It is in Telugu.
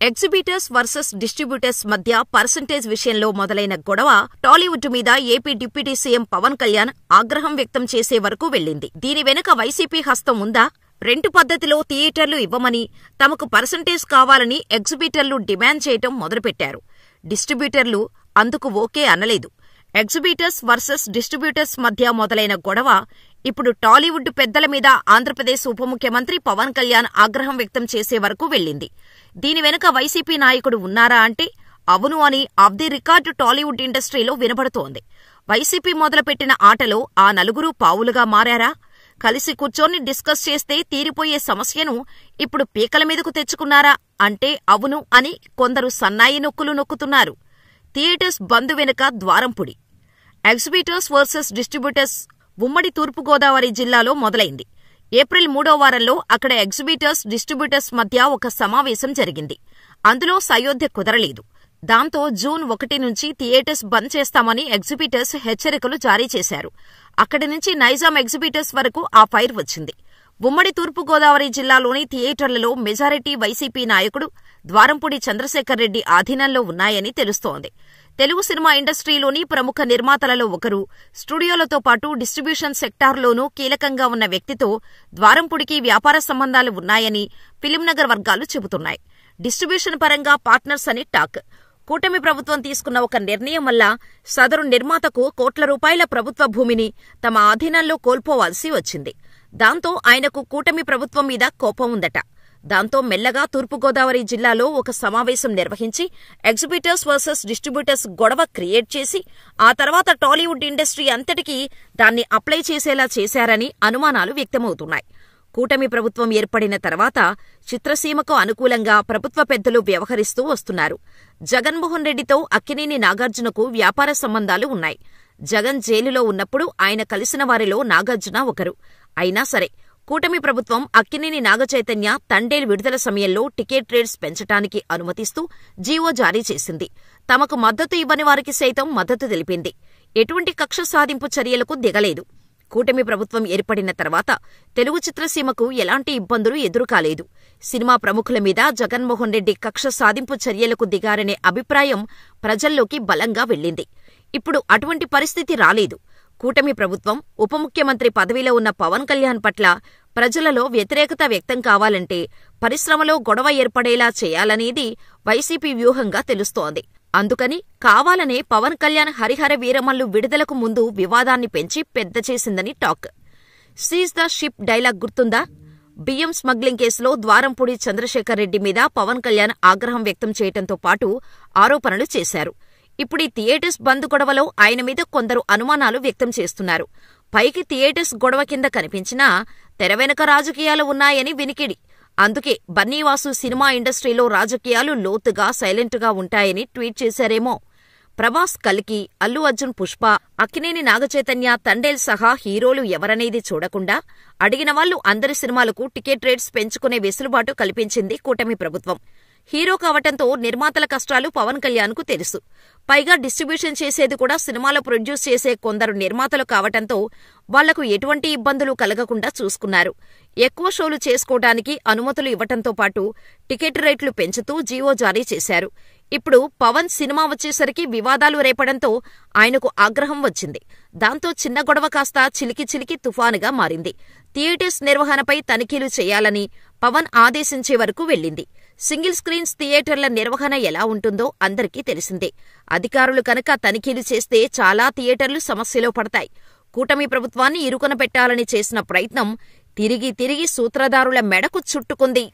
ఎగ్జిబిటర్స్ వర్సెస్ డిస్ట్రిబ్యూటర్స్ మధ్య పర్సెంటేజ్ విషయంలో మొదలైన గొడవ టాలీవుడ్ మీద AP deputy CM Pawan Kalyan ఆగ్రహం వ్యక్తం చేసే వరకు వెళ్లింది. దీని వెనుక వైసీపీ హస్తం ఉందా? రెంటు పద్ధతిలో థియేటర్లు ఇవ్వమని, తమకు పర్సెంటేజ్ కావాలని ఎగ్జిబిటర్లు డిమాండ్ చేయటం మొదలుపెట్టారు. డిస్ట్రిబ్యూటర్లు అందుకు ఓకే అనలేదు. ఎగ్జిబిటర్స్ వర్సెస్ డిస్ట్రిబ్యూటర్స్ మధ్య మొదలైన గొడవ ఇప్పుడు టాలీవుడ్ పెద్దల మీద ఆంధ్రప్రదేశ్ ఉప ముఖ్యమంత్రి పవన్ కళ్యాణ్ ఆగ్రహం వ్యక్తం చేసే వరకు వెళ్లింది. దీని వెనుక వైసీపీ నాయకుడు ఉన్నారా అంటే అవును అని ఆఫ్ ది రికార్డు టాలీవుడ్ ఇండస్ట్రీలో వినబడుతోంది. వైసీపీ మొదలుపెట్టిన ఆటలో ఆ నలుగురు పావులుగా మారారా? కలిసి కూర్చొని డిస్కస్ చేస్తే తీరిపోయే సమస్యను ఇప్పుడు పీకల మీదకు తెచ్చుకున్నారా అంటే అవును అని కొందరు సన్నాయి నొక్కులు నొక్కుతున్నారు. థియేటర్స్ బంద్ వెనుక ద్వారంపుడి. ఎగ్జిబిటర్స్ వర్సెస్ డిస్ట్రిబ్యూటర్స్ ఉమ్మడి తూర్పుగోదావరి జిల్లాలో మొదలైంది. ఏప్రిల్ 3వ వారంలో అక్కడ ఎగ్జిబిటర్స్, డిస్ట్రిబ్యూటర్స్ మధ్య ఒక సమావేశం జరిగింది. అందులో సయోధ్య కుదరలేదు. దాంతో జూన్ 1 నుంచి థియేటర్స్ బంద్ చేస్తామని ఎగ్జిబిటర్స్ హెచ్చరికలు జారీ చేశారు. అక్కడి నుంచి నైజాం ఎగ్జిబిటర్స్ వరకు ఆ ఫైర్ వచ్చింది. ఉమ్మడి తూర్పుగోదావరి జిల్లాలోని థియేటర్లలో మెజారిటీ వైసీపీ నాయకుడు ద్వారంపూడి చంద్రశేఖర్ రెడ్డి ఆధీనంలో ఉన్నాయని తెలుస్తోంది. తెలుగు సినిమా ఇండస్ట్రీలోని ప్రముఖ నిర్మాతలలో ఒకరు, స్టూడియోలతో పాటు డిస్ట్రిబ్యూషన్ సెక్టార్లోనూ కీలకంగా ఉన్న వ్యక్తితో ద్వారంపూడికి వ్యాపార సంబంధాలు ఉన్నాయని ఫిలింనగర్ వర్గాలు చెబుతున్నాయి. డిస్ట్రిబ్యూషన్ పరంగా పార్ట్నర్స్ అని టాక్. కూటమి ప్రభుత్వం తీసుకున్న ఒక నిర్ణయం వల్ల సదరు నిర్మాతకు కోట్ల రూపాయల ప్రభుత్వ భూమిని తమ ఆధీనంలో కోల్పోవాల్సి వచ్చింది. దాంతో ఆయనకు కూటమి ప్రభుత్వం మీద కోపం ఉందట. దాంతో మెల్లగా తూర్పుగోదావరి జిల్లాలో ఒక సమావేశం నిర్వహించి ఎగ్జిబిటర్స్ వర్సెస్ డిస్ట్రిబ్యూటర్స్ గొడవ క్రియేట్ చేసి ఆ తర్వాత టాలీవుడ్ ఇండస్ట్రీ అంతటికీ దాన్ని అప్లై చేసేలా చేశారని అనుమానాలు వ్యక్తమవుతున్నాయి. కూటమి ప్రభుత్వం ఏర్పడిన తర్వాత చిత్రసీమకు అనుకూలంగా ప్రభుత్వ పెద్దలు వ్యవహరిస్తూ వస్తున్నారు. జగన్మోహన్ రెడ్డితో అక్కినేని నాగార్జునకు వ్యాపార సంబంధాలు ఉన్నాయి. జగన్ జైలులో ఉన్నప్పుడు ఆయన కలిసిన వారిలో నాగార్జున ఒకరు. అయినా సరే కూటమి ప్రభుత్వం అక్కినేని నాగచైతన్య తండేల్ విడుదల సమయంలో టికెట్ రేట్స్ పెంచటానికి అనుమతిస్తూ జీవో జారీ చేసింది. తమకు మద్దతు ఇవ్వని వారికి సైతం మద్దతు తెలిపింది. ఎటువంటి కక్ష సాధింపు చర్యలకు దిగలేదు. కూటమి ప్రభుత్వం ఏర్పడిన తర్వాత తెలుగు చిత్రసీమకు ఎలాంటి ఇబ్బందులు ఎదురుకాలేదు. సినిమా ప్రముఖుల మీద జగన్మోహన్ రెడ్డి కక్ష సాధింపు చర్యలకు దిగారనే అభిప్రాయం ప్రజల్లోకి బలంగా వెళ్లింది. ఇప్పుడు అటువంటి పరిస్థితి రాలేదు. కూటమి ప్రభుత్వం, ఉప ముఖ్యమంత్రి పదవిలో ఉన్న పవన్ కళ్యాణ్ పట్ల ప్రజలలో వ్యతిరేకత వ్యక్తం కావాలంటే పరిశ్రమలో గొడవ ఏర్పడేలా చేయాలనేది వైసీపీ వ్యూహంగా తెలుస్తోంది. అందుకని కావాలనే పవన్ కళ్యాణ్ హరిహర వీరమల్లు విడుదలకు ముందు వివాదాన్ని పెంచి పెద్ద చేసిందని talk. Seize the ship dialogue గుర్తుందా? బియ్యం స్మగ్లింగ్ కేసులో ద్వారంపూడి చంద్రశేఖర్ రెడ్డి మీద పవన్ కళ్యాణ్ ఆగ్రహం వ్యక్తం చేయటంతో పాటు ఆరోపణలు చేశారు. ఇప్పుడు ఈ థియేటర్స్ బంద్ గొడవలో ఆయన మీద కొందరు అనుమానాలు వ్యక్తం చేస్తున్నారు. పైకి థియేటర్స్ గొడవ కింద కనిపించినా తెర వెనుక రాజకీయాలు ఉన్నాయని వినికిడి. అందుకే బన్నీవాసు సినిమా ఇండస్ట్రీలో రాజకీయాలు లోతుగా, సైలెంటుగా ఉంటాయని ట్వీట్ చేశారేమో. ప్రభాస్ కల్కి, అల్లు అర్జున్ పుష్ప, అక్కినేని నాగచైతన్య తండేల్ సహా హీరోలు ఎవరనేది చూడకుండా అడిగిన వాళ్లు అందరి సినిమాలకు టికెట్ రేట్స్ పెంచుకునే వెసులుబాటు కల్పించింది కూటమి ప్రభుత్వం. హీరో కావటంతో నిర్మాతల కష్టాలు పవన్ కళ్యాణ్కు తెలుసు. పైగా డిస్ట్రిబ్యూషన్ చేసేది కూడా సినిమాలో ప్రొడ్యూస్ చేసే కొందరు నిర్మాతలు కావటంతో వాళ్లకు ఎటువంటి ఇబ్బందులు కలగకుండా చూసుకున్నారు. ఎక్కువ షోలు చేసుకోవడానికి అనుమతులు ఇవ్వటంతో పాటు టికెట్ రేట్లు పెంచుతూ జీవో జారీ చేశారు. ఇప్పుడు పవన్ సినిమా వచ్చేసరికి వివాదాలు రేపడంతో ఆయనకు ఆగ్రహం వచ్చింది. దాంతో చిన్న గొడవ కాస్త చిలికి చిలికి తుఫానుగా మారింది. థియేటర్స్ నిర్వహణపై తనిఖీలు చేయాలని పవన్ ఆదేశించే వరకు వెళ్లింది. సింగిల్ స్క్రీన్స్ థియేటర్ల నిర్వహణ ఎలా ఉంటుందో అందరికీ తెలిసిందే. అధికారులు కనుక తనిఖీలు చేస్తే చాలా థియేటర్లు సమస్యలో పడతాయి. కూటమి ప్రభుత్వాన్ని ఇరుకున పెట్టాలని చేసిన ప్రయత్నం తిరిగి తిరిగి సూత్రధారుల మెడకు చుట్టుకుంది.